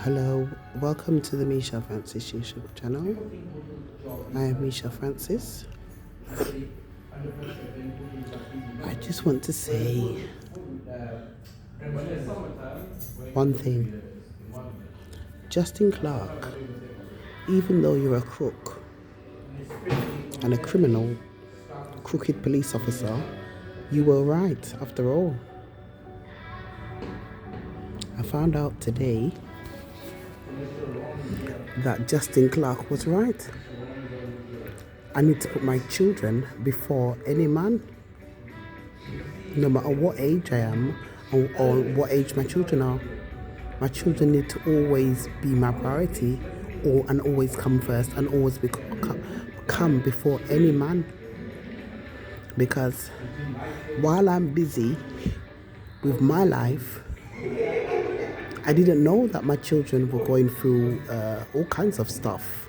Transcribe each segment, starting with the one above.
Hello, welcome to the Misha Francis YouTube channel. I am Misha Francis. I just want to say one thing. Justin Clarke, even though you're a crook and a criminal, crooked police officer, you were right after all. I found out today that Justin Clarke was right. I need to put my children before any man, no matter what age I am or what age my children are. My children need to always be my priority, and always come first, and always come before any man. Because while I'm busy with my life, I didn't know that my children were going through all kinds of stuff.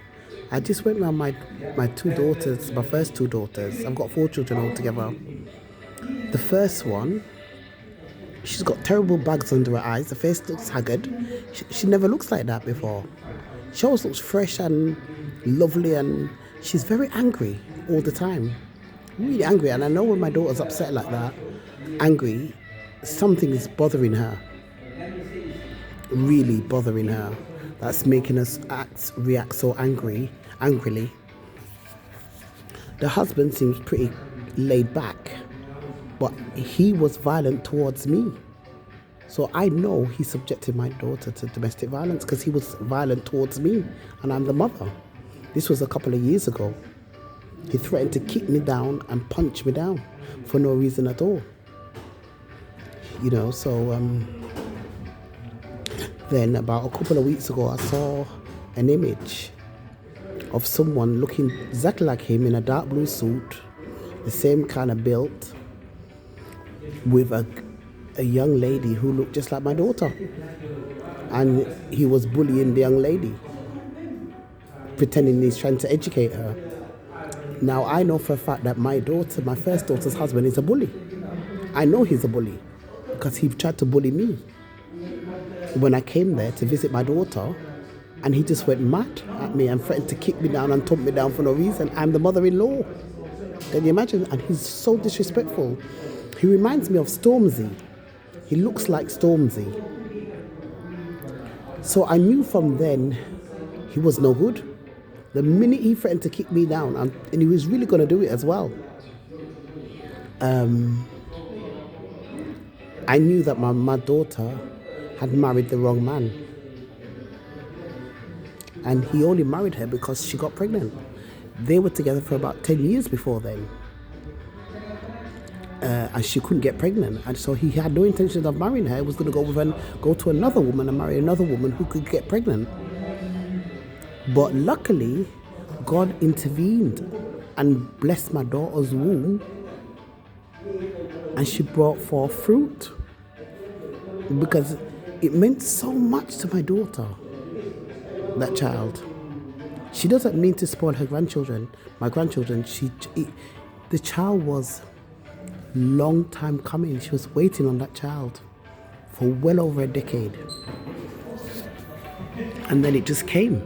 I just went around my first two daughters. I've got 4 children altogether. The first one, she's got terrible bags under her eyes. The face looks haggard. She never looks like that before. She always looks fresh and lovely, and she's very angry all the time. Really angry. And I know when my daughter's upset like that, angry, something is bothering her. Really bothering her. That's making us react so angrily. The husband seems pretty laid back, but he was violent towards me. So I know he subjected my daughter to domestic violence because he was violent towards me, and I'm the mother. This was a couple of years ago. He threatened to kick me down and punch me down for no reason at all. Then about a couple of weeks ago, I saw an image of someone looking exactly like him in a dark blue suit, the same kind of build, with a young lady who looked just like my daughter. And he was bullying the young lady, pretending he's trying to educate her. Now, I know for a fact that my first daughter's husband is a bully. I know he's a bully because he tried to bully me when I came there to visit my daughter, and he just went mad at me and threatened to kick me down and thump me down for no reason. I'm the mother-in-law. Can you imagine? And he's so disrespectful. He reminds me of Stormzy. He looks like Stormzy. So I knew from then he was no good. The minute he threatened to kick me down, and he was really going to do it as well, I knew that my daughter had married the wrong man. And he only married her because she got pregnant. They were together for about 10 years before then. And she couldn't get pregnant. And so he had no intention of marrying her. He was going to go to another woman and marry another woman who could get pregnant. But luckily, God intervened and blessed my daughter's womb. And she brought forth fruit. Because it meant so much to my daughter, that child. She doesn't mean to spoil her grandchildren. My grandchildren, the child was long time coming. She was waiting on that child for well over a decade. And then it just came.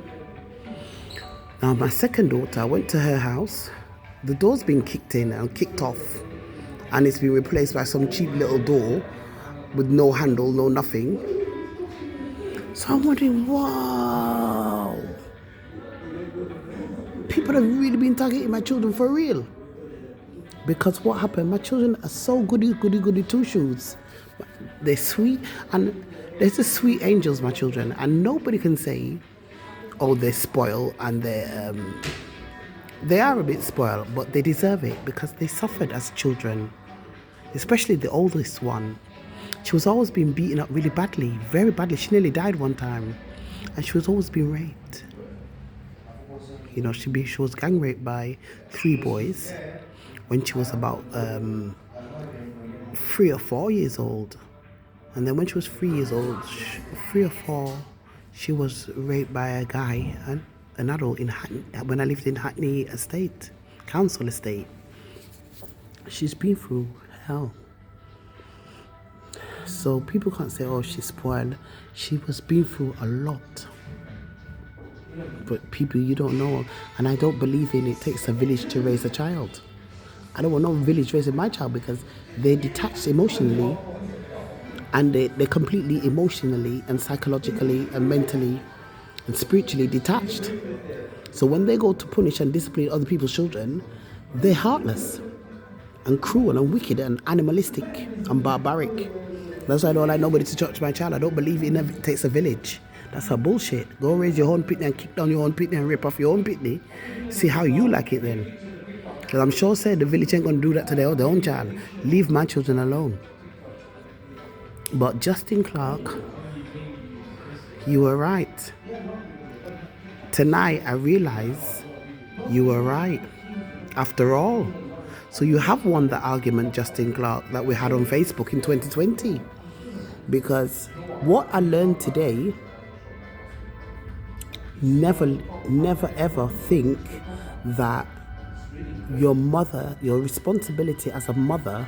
Now, my second daughter, I went to her house. The door's been kicked in and kicked off, and it's been replaced by some cheap little door with no handle, no nothing. So I'm wondering, wow, people have really been targeting my children for real. Because what happened, my children are so goody two-shoes. They're sweet, and they're just sweet angels, my children. And nobody can say, oh, they're spoiled, and they are a bit spoiled, but they deserve it because they suffered as children. Especially the oldest one. She was always being beaten up really badly, very badly. She nearly died one time, and she was always being raped. She was gang raped by 3 boys when she was about 3 or 4 years old. And then when she was 3 years old, 3 or 4, she was raped by a guy, an adult, when I lived in Hackney Council Estate. She's been through hell. So So people can't say, oh, she's spoiled. She was been through a lot. But people, you don't know. And I don't believe in it takes a village to raise a child. I don't want no village raising my child because they're detached emotionally, and they're completely emotionally and psychologically and mentally and spiritually detached. So when they go to punish and discipline other people's children, they're heartless and cruel and wicked and animalistic and barbaric. That's why I don't like nobody to touch my child. I don't believe it takes a village. That's a bullshit. Go raise your own pitney and kick down your own pitney and rip off your own pitney. See how you like it then. Because I'm sure said the village ain't going to do that to their own child. Leave my children alone. But Justin Clarke, you were right. Tonight I realize you were right. After all. So you have won the argument, Justin Clarke, that we had on Facebook in 2020. Because what I learned today, never ever think that your responsibility as a mother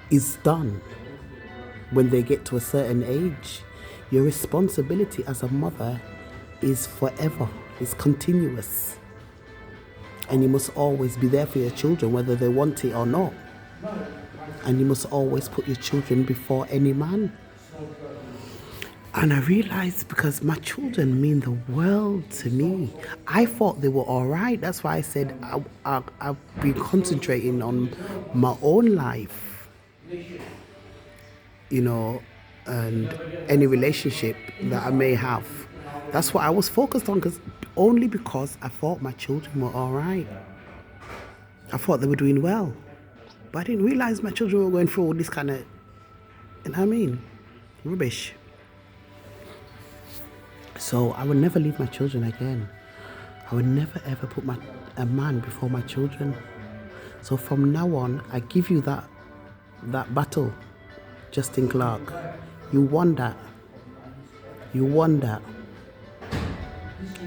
is done when they get to a certain age. Your responsibility as a mother is forever, is continuous. And you must always be there for your children, whether they want it or not. And you must always put your children before any man. And I realized because my children mean the world to me. I thought they were all right. That's why I said I've been concentrating on my own life, and any relationship that I may have. That's what I was focused on, only because I thought my children were all right. I thought they were doing well. But I didn't realize my children were going through all this kind of, rubbish. So I would never leave my children again. I would never ever put a man before my children. So from now on, I give you that battle, Justin Clarke. You won that. You won that.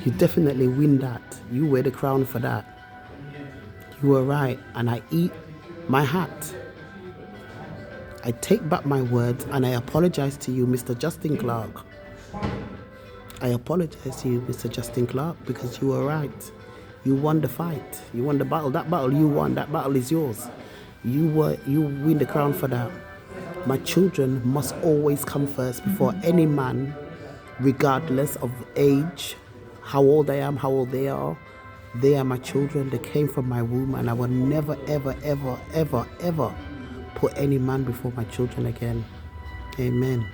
You definitely win that. You wear the crown for that. You were right, and I eat my hat. I take back my words, and I apologize to you, Mr. Justin Clarke. I apologize to you, Mr. Justin Clarke, because you were right. You won the fight. You won the battle. That battle you won. That battle is yours. You win the crown for that. My children must always come first before any man, regardless of age, how old I am, how old they are. They are my children. They came from my womb, and I will never, ever, ever, ever, ever put any man before my children again. Amen.